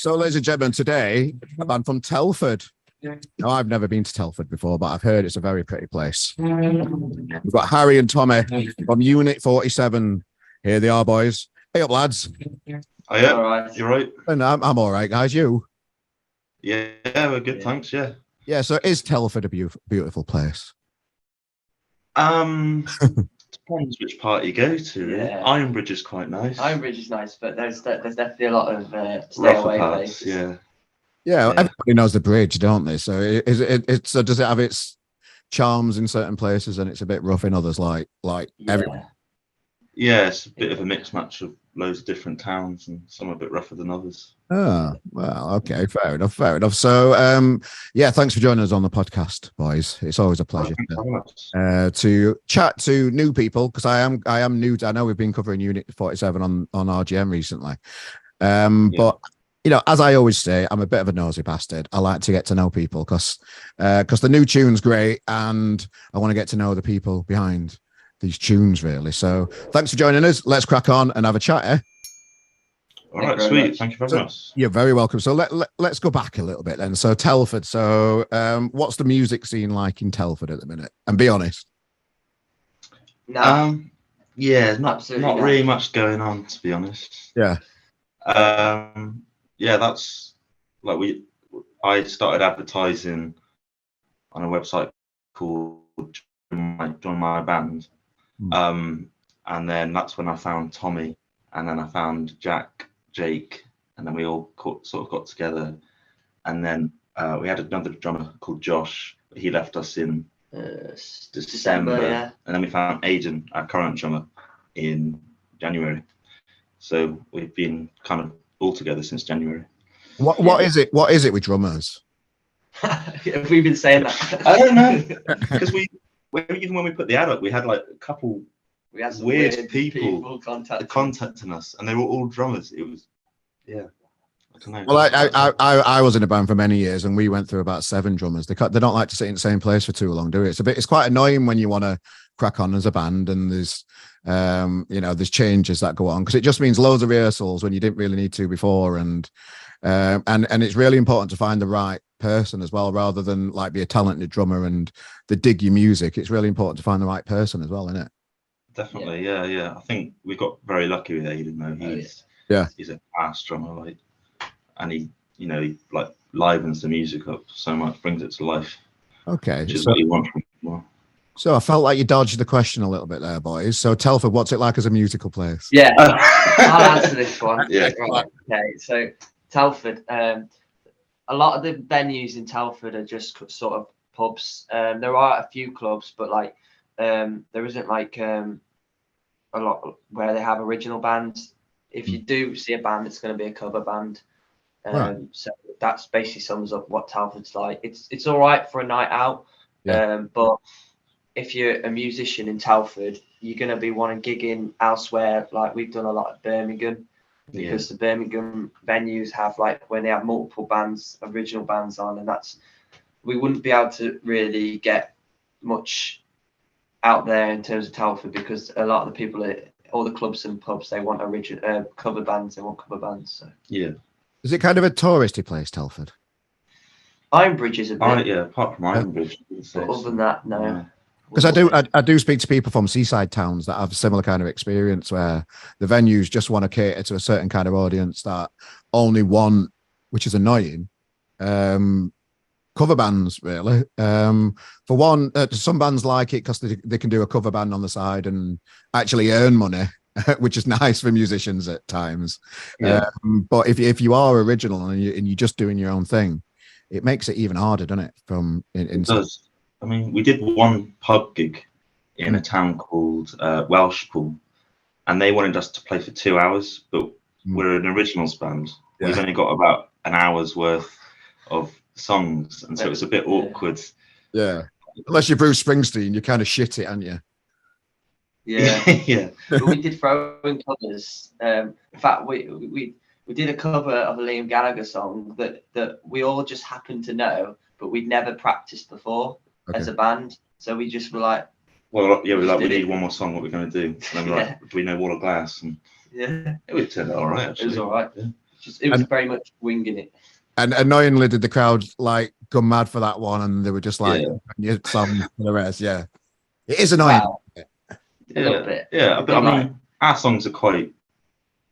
So, ladies and gentlemen, today a band from Telford. No, I've never been to Telford before, but I've heard it's a very pretty place. We've got Harry and Tommy from Unit 47. Here they are, boys. Hey up, lads. Oh, yeah, all right. You're right. And I'm all right, guys. You? Yeah, we're good, thanks. Yeah. Yeah. So, is Telford a beautiful place? Depends which part you go to. Yeah. Ironbridge is quite nice. Ironbridge is nice, but there's definitely a lot of stay Rougher away parts, places. yeah. Yeah, everybody knows the bridge, don't they? So, so does it have its charms in certain places and it's a bit rough in others, like everywhere? Yeah, it's a bit of a mixed match of loads of different towns, and some are a bit rougher than others. Oh, well, okay, fair enough. So, yeah, thanks for joining us on the podcast, boys. It's always a pleasure to chat to new people, because I am new. I know we've been covering Unit 47 on RGM recently, but you know, as I always say, I'm a bit of a nosy bastard. I like to get to know people because the new tune's great, and I want to get to know the people behind these tunes, really. So, thanks for joining us. Let's crack on and have a chat, eh? All right, sweet. Thank you for having us. You're very welcome. So let's go back a little bit then. So Telford. So what's the music scene like in Telford at the minute? And be honest. No. Yeah, not really much going on, to be honest. Yeah. Yeah, that's like I started advertising on a website called Join My Band. And then that's when I found Tommy, and then I found Jake, and then we all sort of got together, and then we had another drummer called Josh. He left us in December, and then we found Aidan, our current drummer, in January. So we've been kind of all together since January. What is it? What is it with drummers? Have we been saying that? I don't know, because even when we put the ad up, we had like a couple. We had some weird people contacting us, and they were all drummers. It was, I don't know. Well, I was in a band for many years, and we went through about 7 drummers. They don't like to sit in the same place for too long, do it? It's quite annoying when you want to crack on as a band, and there's there's changes that go on, because it just means loads of rehearsals when you didn't really need to before, and it's really important to find the right person as well, rather than like be a talented drummer and they dig your music. It's really important to find the right person as well, isn't it? Definitely, yeah. I think we got very lucky with Aidan, though. He's a fast drummer, like, and he like livens the music up so much, brings it to life. Okay, which is what you want from him. So I felt like you dodged the question a little bit there, boys. So Telford, what's it like as a musical place? Yeah, I'll answer this one. Yeah. Right. Okay, so Telford, a lot of the venues in Telford are just sort of pubs. There are a few clubs, but like there isn't like a lot where they have original bands. If you do see a band, it's going to be a cover band. So that's basically sums up what Telford's like. It's all right for a night out, but if you're a musician in Telford, you're going to be wanting gigging elsewhere. Like we've done a lot at Birmingham, because the Birmingham venues have like when they have multiple bands, original bands on, and we wouldn't be able to really get much out there in terms of Telford, because a lot of the people all the clubs and pubs, they want original cover bands. They want cover bands. So is it kind of a touristy place, Telford? Ironbridge is a bit. Apart from Ironbridge. But other than that, no. Yeah. Because I do speak to people from seaside towns that have a similar kind of experience, where the venues just want to cater to a certain kind of audience that only want, which is annoying, cover bands, really. For one, some bands like it because they can do a cover band on the side and actually earn money, which is nice for musicians at times. But if you are original and you're just doing your own thing, it makes it even harder, doesn't it? It does. I mean, we did one pub gig in a town called Welshpool, and they wanted us to play for 2 hours, but we're an originals band. We've only got about an hour's worth of songs, and so it's a bit awkward. Yeah, unless you're Bruce Springsteen, you kind of shit it, aren't you? Yeah. But we did throwing covers. In fact, we did a cover of a Liam Gallagher song that we all just happened to know, but we'd never practiced before as a band. So we just were like, we need one more song. What we're going to do? And then we're like, do we know Wall of Glass? And it turned out all right. Actually, it was all right. It was very much winging it. And annoyingly, did the crowd like go mad for that one, and they were just like, "Your song for the rest." Yeah, it is annoying. Wow. A little bit. Yeah, but I mean, our songs are quite,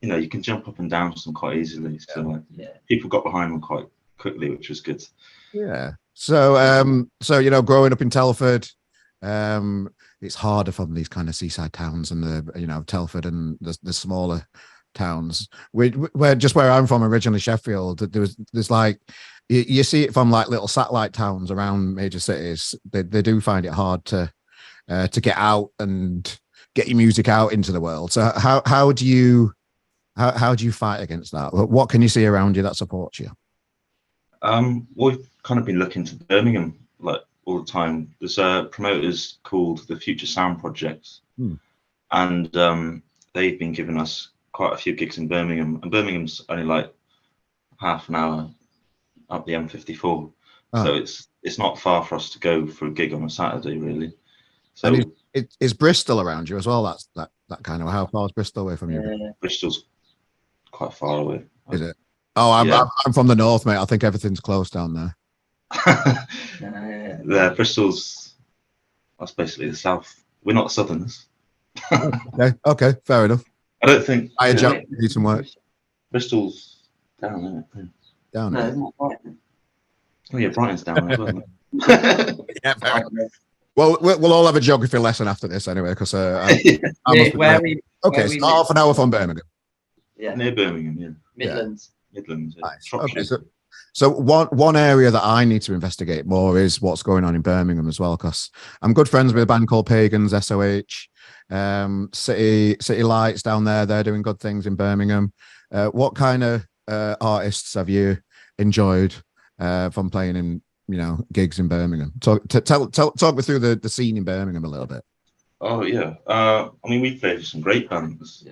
you can jump up and down to them quite easily. So people got behind them quite quickly, which was good. Yeah. So, growing up in Telford, it's harder from these kind of seaside towns and the, Telford and the smaller towns. Where I'm from originally, Sheffield, there's like, you see it from like little satellite towns around major cities. They do find it hard to get out and get your music out into the world. So how do you fight against that? What can you see around you that supports you? We've kind of been looking to Birmingham like all the time. There's promoters called the Future Sound Project, and they've been giving us quite a few gigs in Birmingham, and Birmingham's only like half an hour up the M54, so it's not far for us to go for a gig on a Saturday, really. So and is Bristol around you as well? That's that kind of, how far is Bristol away from you? Bristol's quite far away. Is it? Oh, I'm from the north, mate. I think everything's close down there. Yeah, that's basically the south. We're not southerners. Okay, fair enough. I don't think I need some work. Bristol's down there. Down there. No, Brighton. Oh yeah, Brighton's down there as well. Yeah, fair enough. Well, we'll all have a geography lesson after this anyway, because okay, so half an hour from Birmingham. Yeah, near Birmingham. Yeah, Midlands. Midlands. Yeah. Nice. Okay, so one area that I need to investigate more is what's going on in Birmingham as well, because I'm good friends with a band called Pagans, SOH, City Lights down there. They're doing good things in Birmingham. What kind of artists have you enjoyed from playing in gigs in Birmingham? Talk me through the scene in Birmingham a little bit. Oh yeah, I mean, we played with some great bands.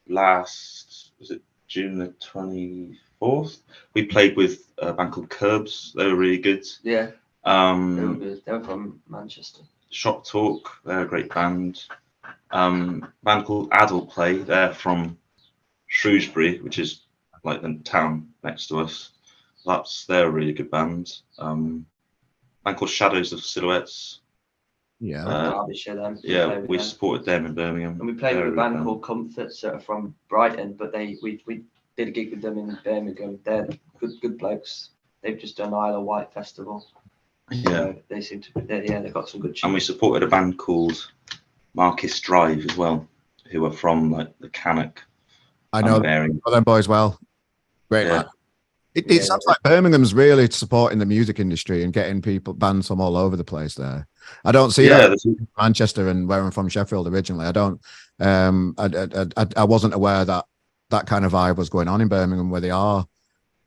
Last, was it June the 24th? We played with a band called Curbs. They were really good. Yeah. They were good. They were from Manchester. Shop Talk, they're a great band. Band called Adult Play. They're from Shrewsbury, which is like the town next to us. They're a really good band. Band called Shadows of Silhouettes. Yeah. We supported them in Birmingham. And we played with a band called Comforts that are from Brighton, but we did a gig with them in Birmingham. They're good blokes. They've just done Isle of Wight Festival. Yeah. So they seem to they've got some good tunes. And we supported a band called Marcus Drive as well, who are from like the Cannock. I know them boys well. Great lad. It sounds like Birmingham's really supporting the music industry and getting bands from all over the place there. I don't see that in Manchester and where I'm from, Sheffield originally. I don't. I wasn't aware that kind of vibe was going on in Birmingham, where they are,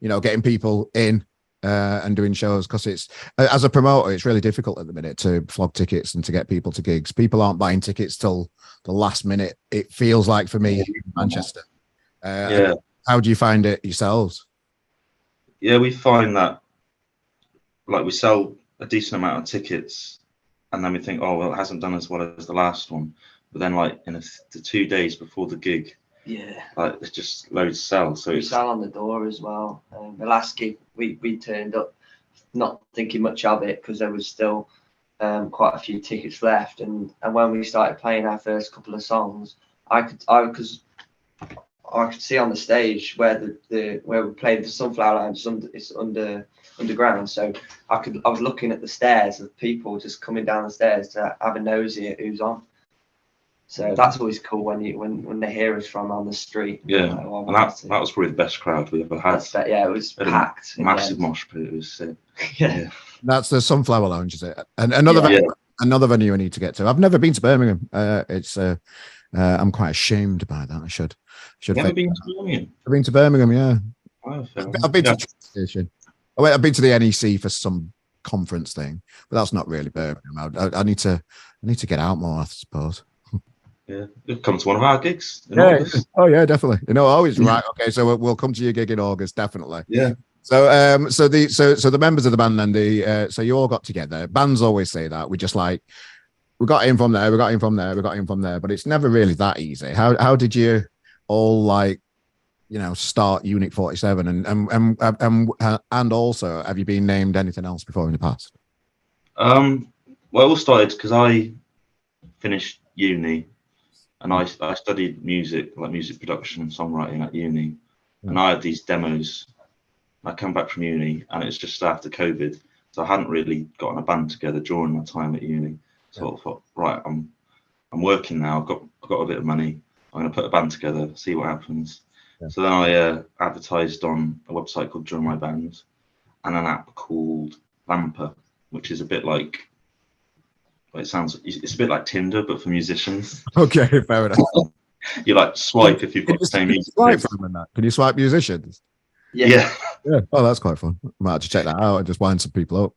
getting people in and doing shows, because it's, as a promoter, it's really difficult at the minute to flog tickets and to get people to gigs. People aren't buying tickets till the last minute. It feels like for me in Manchester. How do you find it yourselves? Yeah, we find that like we sell a decent amount of tickets, and then we think, oh well, it hasn't done as well as the last one. But then, like in the 2 days before the gig, like there's just loads to sell. So we sell on the door as well. The last gig we turned up not thinking much of it, because there was still quite a few tickets left, and when we started playing our first couple of songs, I could see on the stage where where we played the Sunflower Lounge. It's underground, so I was looking at the stairs of people just coming down the stairs to have a nosy at who's on. So that's always cool when they hear us from on the street. Yeah, and that was probably the best crowd we ever had. It was packed. Massive mosh pit. It was sick. Yeah. That's the Sunflower Lounge, is it? And another venue I need to get to. I've never been to Birmingham. I'm quite ashamed by that. I should. Never been to Birmingham? I've been to Birmingham, yeah. Oh, I've been to the station. I've been to the NEC for some conference thing, but that's not really Birmingham. I need to get out more, I suppose. Yeah, come to one of our gigs in August. Oh yeah, definitely. It's right. Okay, so we'll come to your gig in August, definitely. Yeah. So the members of the band then, so you all got together. Bands always say that. We just like, we got in from there, we got in from there, we got in from there, but it's never really that easy. How did you all like start Unit 47? And also, have you been named anything else before in the past? Well, it all started because I finished uni, and I studied music, like music production and songwriting at uni, and I had these demos. I come back from uni, and it's just after COVID, so I hadn't really gotten a band together during my time at uni. So I thought, right, I'm working now. I've got a bit of money. I'm going to put a band together, see what happens. Yeah. So then I advertised on a website called Join My Band, and an app called Lamper, which is a bit like, it's a bit like Tinder, but for musicians. Okay, fair enough. You like swipe if you've got the same music. Can you swipe musicians? Yeah. Oh, that's quite fun. I might have to check that out and just wind some people up.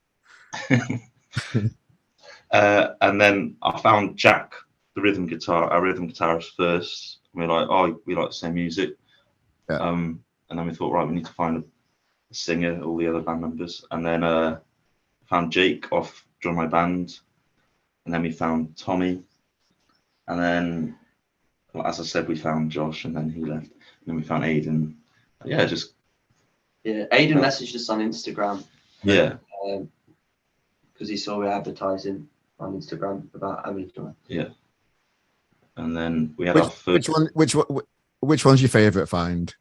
And then I found Jack, our rhythm guitarist first. And we were like, oh, we like the same music. Yeah. And then we thought, right, we need to find a singer, all the other band members. And then found Jake off Join My Band. And then we found Tommy. And then, well, as I said, we found Josh, and then he left. And then we found Aiden. Yeah, Aiden messaged us on Instagram. Yeah. Because he saw we advertising on Instagram about Amazon. Yeah. And then we had our first. Which one's your favourite find?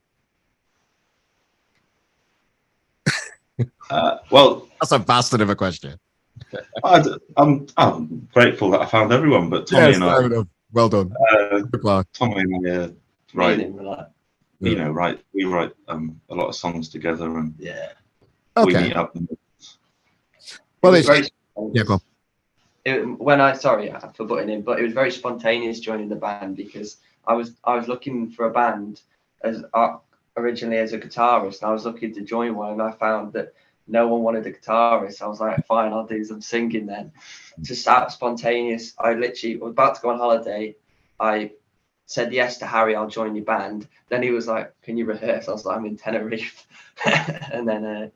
Well, that's a bastard of a question. I'm grateful that I found everyone, but Tommy and I. Enough. Well done. Tommy and I, we write a lot of songs together, and we meet up. Well, it's very go on. Sorry for butting in, but it was very spontaneous joining the band, because I was looking for a band originally as a guitarist, and I was looking to join one, and I found that no one wanted a guitarist. I was like, fine, I'll do some singing then. Just out spontaneous. I literally was about to go on holiday. I said yes to Harry, I'll join your band. Then he was like, can you rehearse? I was like, I'm in Tenerife. and then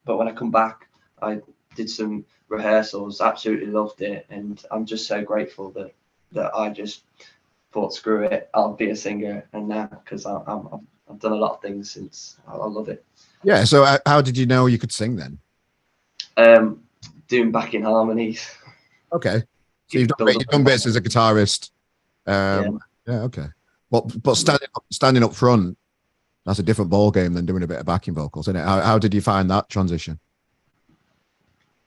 but when I come back, I did some rehearsals, absolutely loved it, and I'm just so grateful that I just thought, screw it, I'll be a singer. And now, because I've done a lot of things since, I love it. Yeah. So how did you know you could sing then? Doing backing harmonies. Okay. So you've done bits as a guitarist. Yeah. Okay. But standing up front, that's a different ball game than doing a bit of backing vocals, isn't it? How did you find that transition?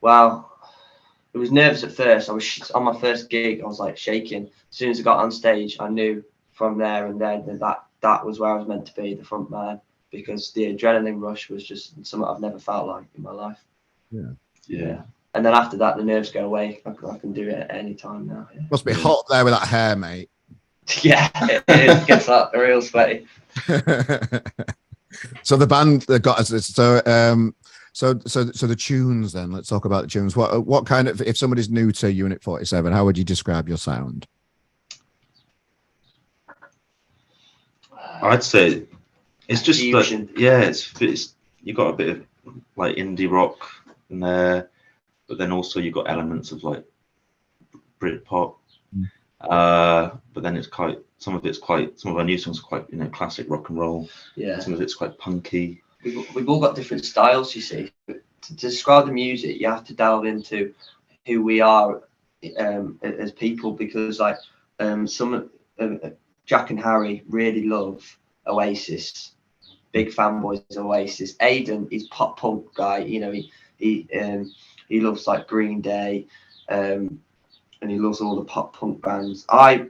Well, it was nervous at first. I was on my first gig. I was like shaking. As soon as I got on stage, I knew from there and then that was where I was meant to be, the front man, because the adrenaline rush was just something I've never felt like in my life. Yeah. And then after that, the nerves go away. I can do it at any time now. Yeah. Must be hot there with that hair, mate. Yeah, it gets that real sweaty. So the band that got us. So the tunes. Then let's talk about the tunes. What kind of, if somebody's new to Unit 47, how would you describe your sound? I'd say it's just fusion. It's you got a bit of like indie rock in there, but then also you got elements of like Britpop. But then it's quite, some of our new songs are quite, classic rock and roll. Yeah. Some of it's quite punky. We've all got different styles, you see. To describe the music, you have to delve into who we are as people, because like Jack and Harry really love Oasis, big fanboys of Oasis. Aiden is pop punk guy, he loves like Green Day, and he loves all the pop punk bands. I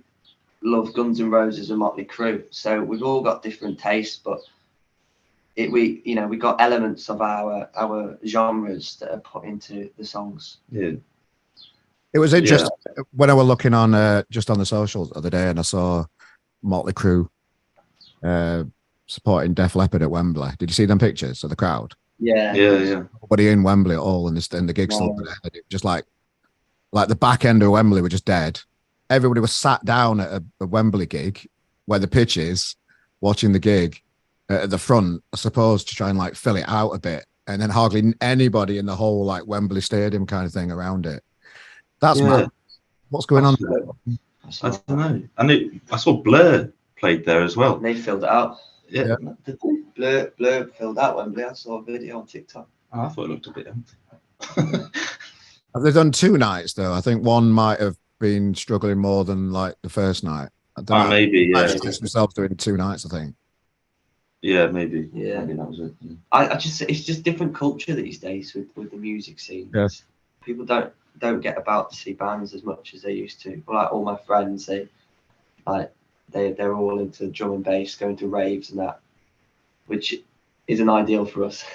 love Guns N' Roses and Motley Crue. So we've all got different tastes, but we got elements of our genres that are put into the songs. Yeah. It was interesting when I was looking on just on the socials the other day, and I saw Motley Crue supporting Def Leppard at Wembley. Did you see them pictures of the crowd? Yeah. Nobody in Wembley at all, and the gigs still there. Just like the back end of Wembley were just dead. Everybody was sat down at a Wembley gig where the pitch is, watching the gig at the front, I suppose, to try and like fill it out a bit, and then hardly anybody in the whole like Wembley Stadium kind of thing around it. That's mad. What's going on? I don't know. And I saw Blur played there as well. They filled it out. Yeah. Did they? Blur filled out Wembley. I saw a video on TikTok. Oh, I thought it looked a bit empty. Have they done 2 nights though? I think one might have been struggling more than like the first night. I don't know. Maybe, yeah. Themselves doing 2 nights, I think. Yeah, maybe. Yeah. Maybe that was it. Yeah. It's just different culture these days with the music scene. Yeah. People don't get about to see bands as much as they used to. Like all my friends, they're all into drum and bass, going to raves and that, which isn't ideal for us.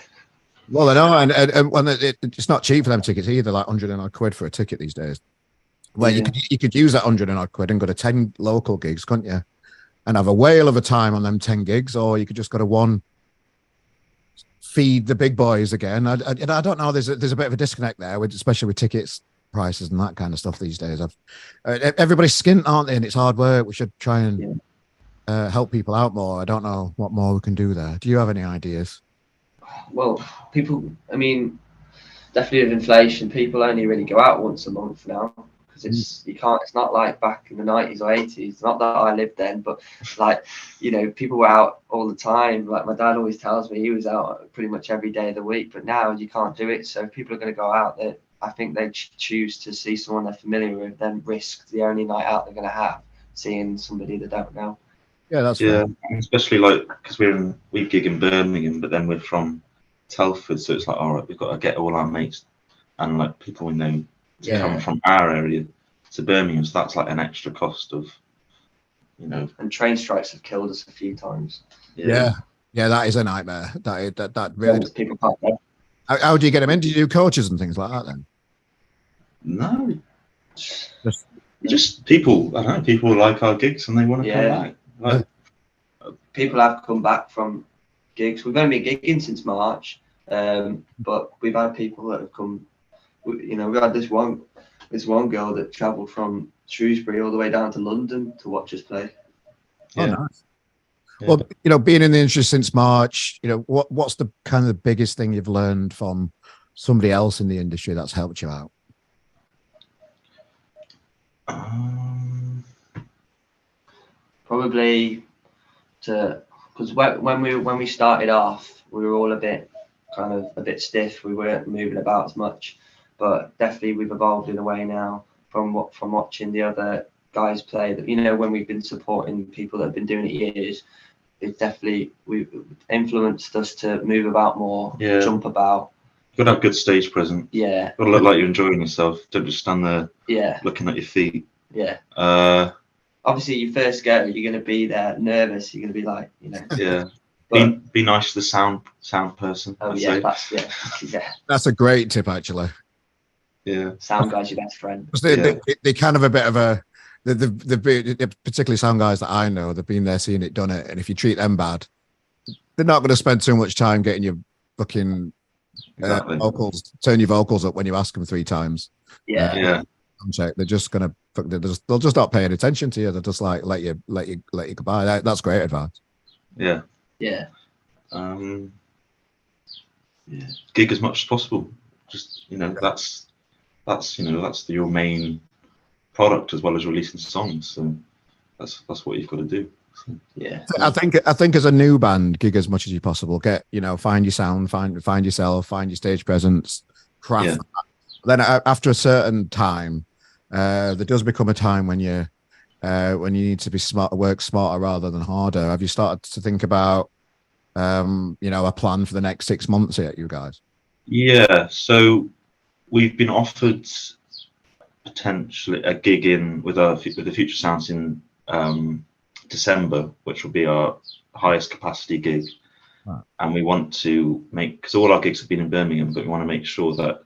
Well, I know, and when it's not cheap for them tickets either, like 100 and odd quid for a ticket these days. Well, Yeah. you could use that 100 and odd quid and go to 10 local gigs, couldn't you? And have a whale of a time on them 10 gigs, or you could just go to one, feed the big boys again. I don't know. There's a bit of a disconnect there, especially with tickets prices and that kind of stuff these days. Everybody's skint, aren't they? And it's hard work. We should try and help people out more. I don't know what more we can do there. Do you have any ideas? Well, people, I mean, definitely with inflation, people only really go out once a month now because it's not like back in the 90s or 80s. Not that I lived then, but like, people were out all the time. Like my dad always tells me he was out pretty much every day of the week, but now you can't do it. So if people are going to go out, I think they choose to see someone they're familiar with, then risk the only night out they're going to have, seeing somebody they don't know. Yeah, that's fair. Especially like because we gig in Birmingham, but then we're from Telford, so it's like, all right, we've got to get all our mates and like people we know to come from our area to Birmingham. So that's like an extra cost of, And train strikes have killed us a few times. Yeah, that is a nightmare. That really. People can't go. How do you get them in? Do you do coaches and things like that then? No, just people. I don't know. People like our gigs and they want to come back. Like, people have come back from gigs. We've only been gigging since March, but we've had people that have come. We had this one girl that travelled from Shrewsbury all the way down to London to watch us play. Oh, nice. Yeah. Well, being in the industry since March, what's the kind of the biggest thing you've learned from somebody else in the industry that's helped you out? Probably because when we started off, we were all a bit stiff. We weren't moving about as much, but definitely we've evolved in a way now from watching the other guys play. That when we've been supporting people that have been doing it years, we've influenced us to move about more, jump about. You've got to have good stage presence. Yeah. You've got to look like you're enjoying yourself. Don't just stand there. Looking at your feet. Yeah. Obviously, you first go, you're going to be there nervous. You're going to be like, Yeah. But, be nice to the sound person. Oh That's a great tip, actually. Yeah. Sound guy's your best friend. They kind of a bit of a. The particularly sound guys that I know, they've been there, seen it, done it, and if you treat them bad, they're not going to spend too much time getting your fucking vocals, turn your vocals up when you ask them 3 times. Yeah. They're just gonna they'll just not paying attention to you. They'll just like let you go by. That's great advice. Yeah. Gig as much as possible. Just that's your main product as well as releasing songs. So that's what you've got to do. So, I think as a new band, gig as much as you possible. Get find your sound, find yourself, find your stage presence, craft. Then after a certain time, there does become a time when you need to be work smarter rather than harder. Have you started to think about a plan for the next 6 months yet, you guys? Yeah, so we've been offered potentially a gig with the Future Sounds in December, which will be our highest capacity gig. Right. And we want to because all our gigs have been in Birmingham, but we want to make sure that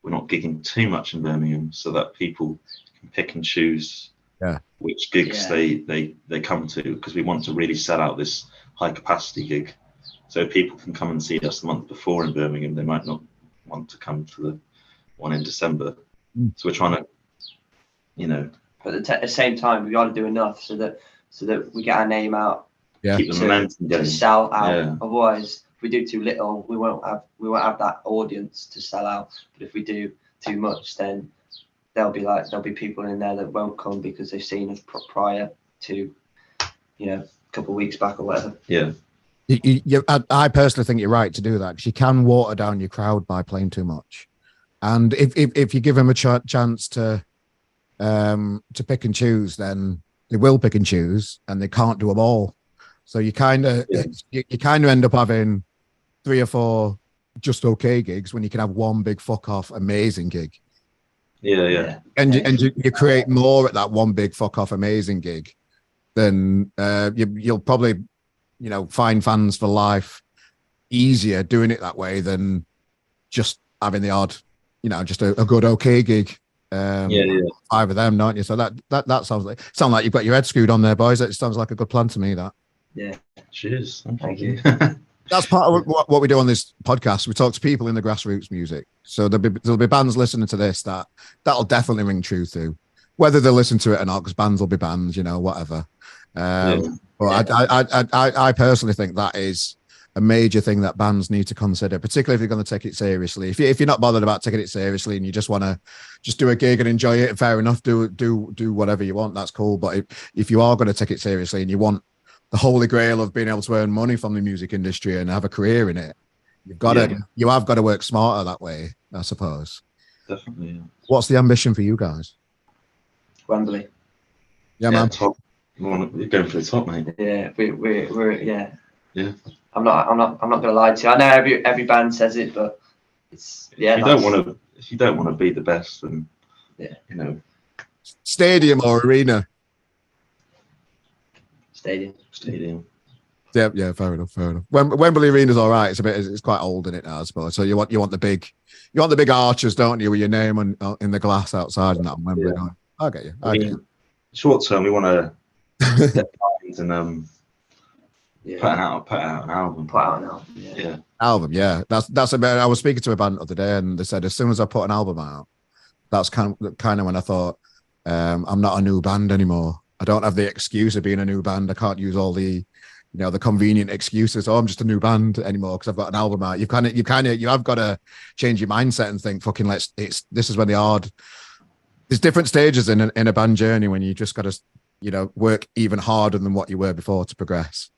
we're not gigging too much in Birmingham so that people can pick and choose which gigs they come to, because we want to really sell out this high capacity gig so people can come and see us the month before in Birmingham. They might not want to come to the one in December. So we're trying to but at the same time we got to do enough so that we get our name out, keep the momentum going, to sell out. Otherwise, if we do too little, we won't have that audience to sell out. But if we do too much, then there'll be people in there that won't come because they've seen us prior to a couple of weeks back or whatever. I personally think you're right to do that, because you can water down your crowd by playing too much. And if you give them a chance to pick and choose, then they will pick and choose, and they can't do them all. So you kind of you kind of end up having 3 or 4 just okay gigs when you can have one big fuck off amazing gig. And you create more at that one big fuck off amazing gig than you'll probably find fans for life easier doing it that way than just having the odd just a good okay gig. 5 of them, don't you? So that sounds like you've got your head screwed on there, boys. It sounds like a good plan to me, that. Yeah. Cheers. Thank you. That's part of what we do on this podcast. We talk to people in the grassroots music. So there'll be bands listening to this that'll definitely ring true to, whether they listen to it or not, because bands will be bands, whatever. But I personally think that is a major thing that bands need to consider, particularly if you're going to take it seriously. If you're not bothered about taking it seriously and you just want to just do a gig and enjoy it, fair enough, do whatever you want, that's cool. But if you are going to take it seriously and you want the holy grail of being able to earn money from the music industry and have a career in it, you have got to work smarter that way, I suppose. Definitely. Yeah. What's the ambition for you guys? Wembley. Yeah, man. Top. You're going for the top, mate. Yeah, we're Yeah. I'm not gonna lie to you. I know every band says it, but it's If you don't want to be the best, then stadium or arena. Stadium. Yeah, fair enough. Wembley Arena's all right. It's quite old in it now, I suppose. So you want the big arches, don't you, with your name in the glass outside and that on Wembley. Yeah. I get you. Short term, we want to get lines and put out an album. Album, yeah. That's about. I was speaking to a band the other day, and they said as soon as I put an album out, that's kind of when I thought I'm not a new band anymore. I don't have the excuse of being a new band. I can't use all the the convenient excuses. Oh, I'm just a new band anymore because I've got an album out. You have got to change your mindset and think, fucking this is when there's different stages in a band journey when you just got to work even harder than what you were before to progress.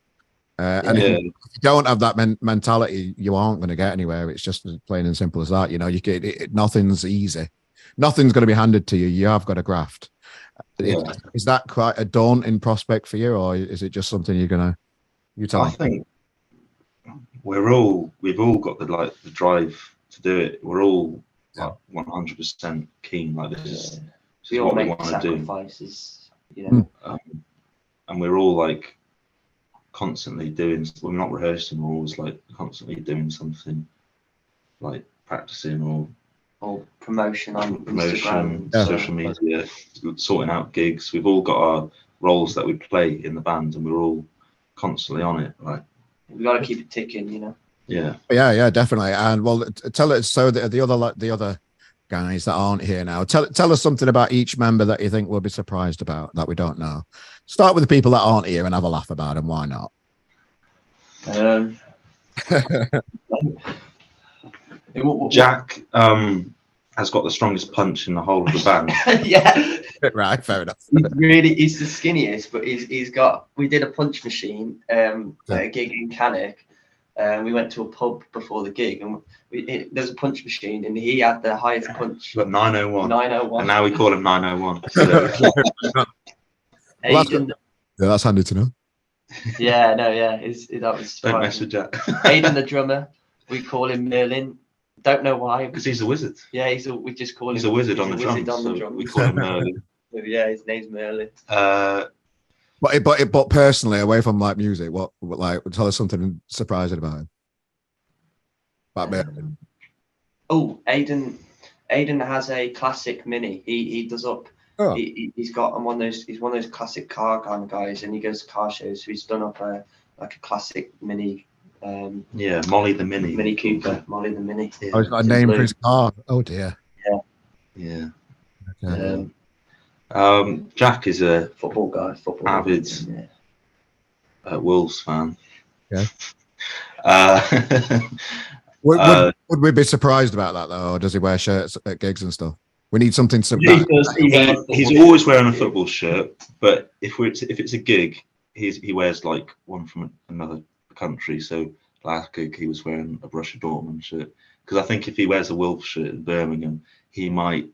And if you don't have that mentality, you aren't going to get anywhere. It's just as plain and simple as that. Nothing's easy. Nothing's going to be handed to you. You have got to graft. Is that quite a daunting prospect for you, or is it just something you're gonna? I think we've all got the drive to do it. We're all 100% keen. This is what we want to do. And we're all constantly doing. We're not rehearsing. We're always constantly doing something, practicing or promotion on Instagram, social media, sorting out gigs. We've all got our roles that we play in the band, and we're all constantly on it. We got to keep it ticking, Yeah, definitely. And well, tell us the other guys that aren't here now. Tell us something about each member that you think we'll be surprised about that we don't know. Start with the people that aren't here and have a laugh about them. Why not? Jack has got the strongest punch in the whole of the band. Yeah. Right, fair enough. He's the skinniest, but he's got. We did a punch machine at a gig in Cannock. We went to a pub before the gig, and there's a punch machine, and he had the highest punch. But 901. 901. And now we call him 901. Aiden, that's handy to know. Yeah, no, yeah, that was. Don't mess with Jack. Aiden, the drummer, we call him Merlin. Don't know why. Because he's a wizard. Yeah, we just call him. He's a wizard on the drums. We call him Merlin. Yeah, his name's Merlin. But personally, away from music, what tell us something surprising about him. About Merlin. Oh, Aiden has a classic Mini. He does up. Oh. He's got one of those. He's one of those classic car guys, and he goes to car shows. So he's done up a classic Mini. Molly the Mini. Mini Cooper, Molly the Mini. Yeah. Oh, he's got a name for his car. Oh dear. Yeah. Okay. Jack is a football guy. Avid Wolves fan. Yeah. Would we be surprised about that though, or does he wear shirts at gigs and stuff? We need something. He's always wearing a football shirt, but if it's a gig, he wears one from another the country. So last gig he was wearing a Borussia Dortmund shirt, because I think if he wears a Wolves shirt in Birmingham, he might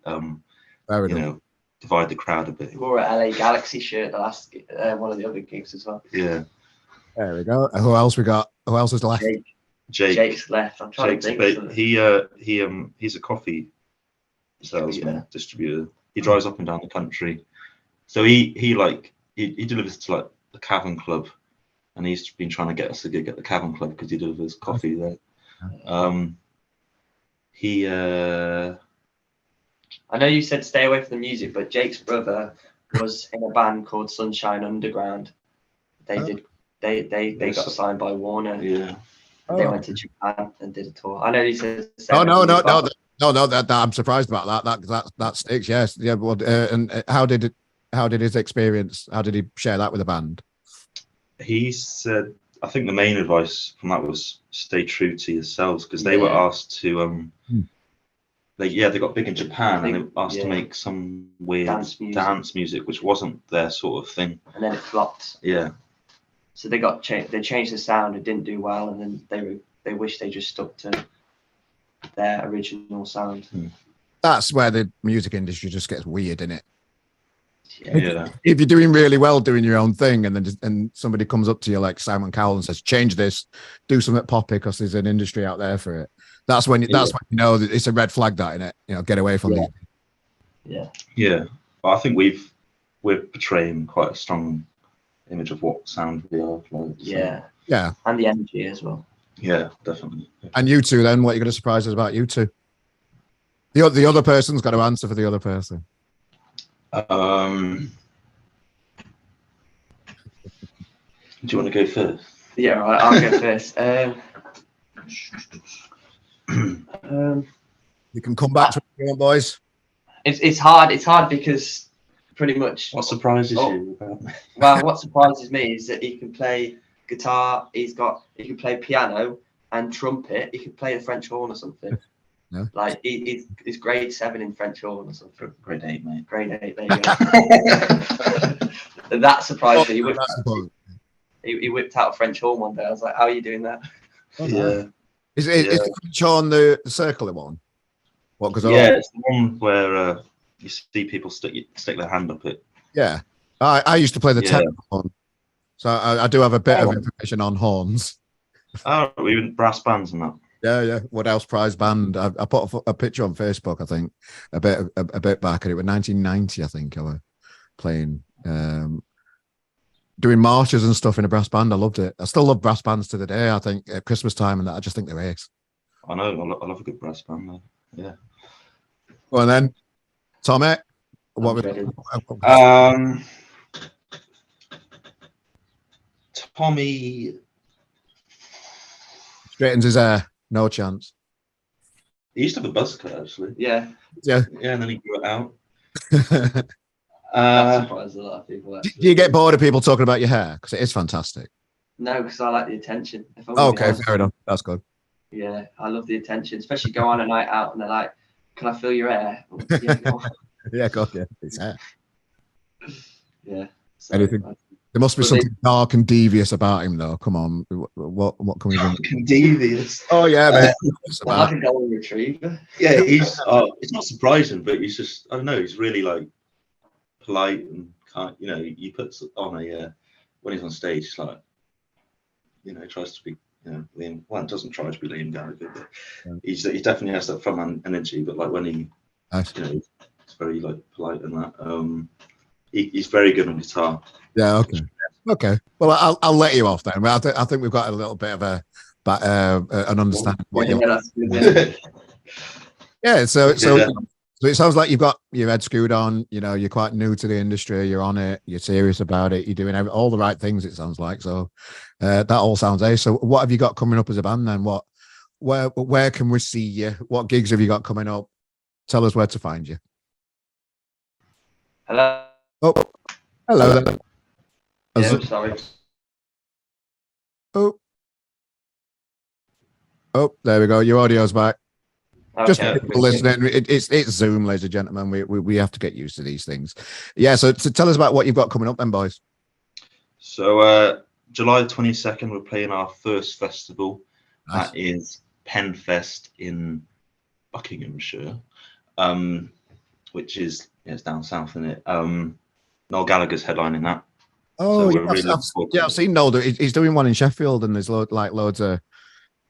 divide the crowd a bit. He wore a LA Galaxy shirt the last one of the other gigs as well. Yeah. There we go. Who else we got? Who else is left? Jake's left. I'm trying to think. He's a coffee salesman, distributor. He drives up and down the country. So he delivers to like the Cavern Club, and he's been trying to get us a gig at the Cavern Club because he delivers coffee there. I know you said stay away from the music, but Jake's brother was in a band called Sunshine Underground. They got signed by Warner. Yeah. They went to Japan and did a tour. I know he says. No. I'm surprised about that. That sticks. Yes. Yeah. Well, and how did his experience? How did he share that with the band? He said, I think the main advice from that was stay true to yourselves, because they were asked to they got big in Japan, and they were asked to make some weird dance music, which wasn't their sort of thing. And then it flopped. Yeah. So they changed the sound. It didn't do well, and then they wish they just stuck to their original sound. That's where the music industry just gets weird, isn't it? Yeah. If you're doing really well doing your own thing, and then somebody comes up to you like Simon Cowell and says, change this, do something poppy because there's an industry out there for it. That's when you know that it's a red flag, that, innit? Get away from it. Yeah. But I think we're portraying quite a strong image of what sound we are. Yeah. And the energy as well. Yeah, definitely. And you two, then, what are you going to surprise us about you two? The other person's got to answer for the other person. Do you want to go first? Yeah, right, I'll go first. You can come back to it, boys. It's hard. It's hard because pretty much. What surprises you about me? Well, what surprises me is that he can play guitar. He can play piano and trumpet. He can play the French horn or something. Yeah. Like he's grade 7 in French horn or something. Grade 8, mate. Grade 8, mate. Yeah. That surprised me. He whipped out a French horn one day. I was like, "How are you doing that?" Yeah. Is the French horn the circular one? What? Because it's the one where you see people stick their hand up it. Yeah, I used to play the tenor horn, so I do have a bit of information on horns. Oh, even brass bands and that. Yeah. What else? Prize band. I put a picture on Facebook, I think, a bit back, and it was 1990. I think I was playing, doing marches and stuff in a brass band. I loved it. I still love brass bands to the day. I think at Christmas time and that, I just think they're ace. I know. I love a good brass band, though. Yeah. Well, and then Tommy, Tommy straightens his hair. No chance. He used to have a buzz cut, actually. Yeah. And then he grew it out. That surprised a lot of people. Actually. Do you get bored of people talking about your hair? Because it is fantastic. No, because I like the attention. Okay, fair enough. That's good. Yeah, I love the attention, especially go on a night out and they're like, "Can I feel your hair?" Yeah, go on. Yeah, God, yeah, it's hair. Yeah. So, anything? There must be something dark and devious about him, though. Come on, what can we do? Dark and devious. Oh yeah, man. Like a golden retriever. Yeah, he's. It's not surprising, but he's just. I don't know. He's really like polite and kind. He puts on a when he's on stage, he's like, he tries to be. Liam. Well, doesn't try to be Liam Gallagher, but he definitely has that fun energy. But like when he, nice. He's very like polite and that. He's very good on guitar. Yeah. Okay. Well, I'll let you off then. I think we've got a little bit of an understanding. Yeah. So it sounds like you've got your head screwed on. You're quite new to the industry. You're on it. You're serious about it. You're doing all the right things. It sounds like so. That all sounds ace. So, what have you got coming up as a band then? Where can we see you? What gigs have you got coming up? Tell us where to find you. Hello. Oh, hello there. Yeah, sorry. Oh, there we go. Your audio's back. Okay. Just for people listening, it's Zoom, ladies and gentlemen. We have to get used to these things. Yeah. So tell us about what you've got coming up then, boys. So July 22nd, we're playing our first festival. Nice. That is Penfest in Buckinghamshire, which is it's down south, isn't it? Noel Gallagher's headlining that. Oh, So yeah, I've seen Noel. He's doing one in Sheffield, and there's loads of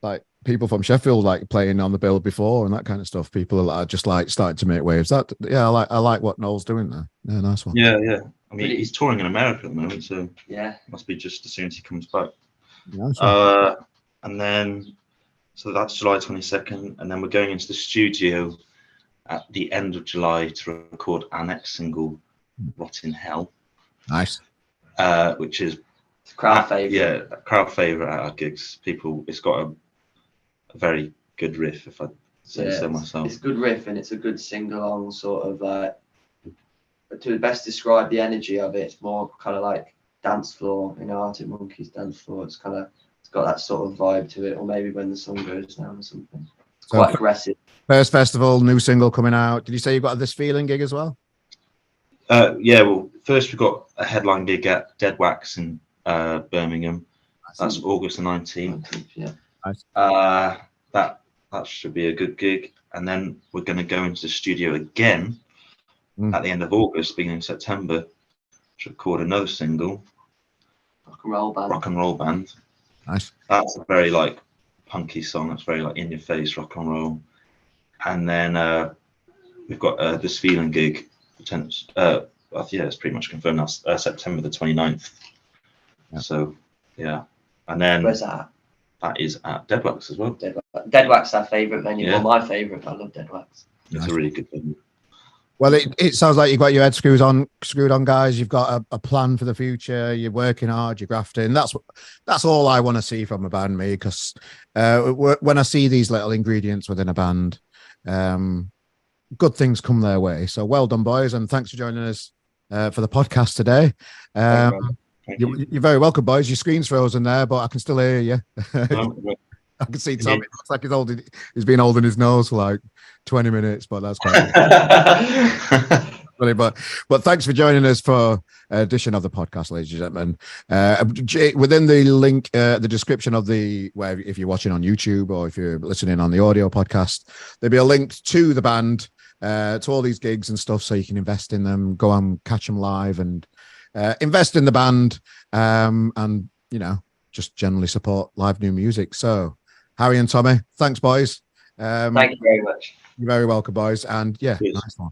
like people from Sheffield like playing on the bill before and that kind of stuff. People are just like starting to make waves. That I like what Noel's doing there. Yeah, nice one. Yeah. I mean, he's touring in America at the moment, so yeah, must be just as soon as he comes back. Nice one. And then so that's July 22nd, and then we're going into the studio at the end of July to record our next single, "Rot in Hell." Nice. Which is it's a crowd favourite. Yeah, a crowd favourite at our gigs. It's got a very good riff, if I say so myself. It's a good riff, and it's a good sing-along sort of like. To best describe the energy of it, it's more kind of like dance floor, Arctic Monkeys dance floor. It's got that sort of vibe to it, or maybe When the Sun Goes Down or something. It's quite aggressive. First festival, new single coming out. Did you say you got This Feeling gig as well? Yeah, well, first we got a headline gig at Dead Wax in Birmingham. That's August the 19th. Yeah. Nice. That should be a good gig. And then we're going to go into the studio again at the end of August, beginning of September, to record another single. Rock and Roll Band. Nice. That's a very like punky song. It's very like in your face rock and roll. And then we've got This Feeling gig. It's pretty much confirmed. That's September the 29th. Yeah. So yeah, and then where's that? That is at Dead Wax as well. Dead Wax, our favourite venue. Yeah. Well, my favourite. I love Dead Wax. It's a really good venue. Well, it sounds like you've got your head screwed on, guys. You've got a plan for the future. You're working hard. You're grafting. That's all I want to see from a band, me. Because when I see these little ingredients within a band, good things come their way. So well done, boys, and thanks for joining us for the podcast today. You're very welcome, boys. Your screen's frozen there, but I can still hear you. I can see Tommy. It looks like he's been holding his nose for like 20 minutes, but that's quite funny. But thanks for joining us for edition of the podcast, ladies and gentlemen. Within the link, the description of where if you're watching on YouTube or if you're listening on the audio podcast, there'll be a link to the band, to all these gigs and stuff, so you can invest in them, go and catch them live, and invest in the band, and just generally support live new music. So Harry and Tommy, thanks, boys. Thank you very much. You're very welcome, boys. And yeah, Cheers. nice one.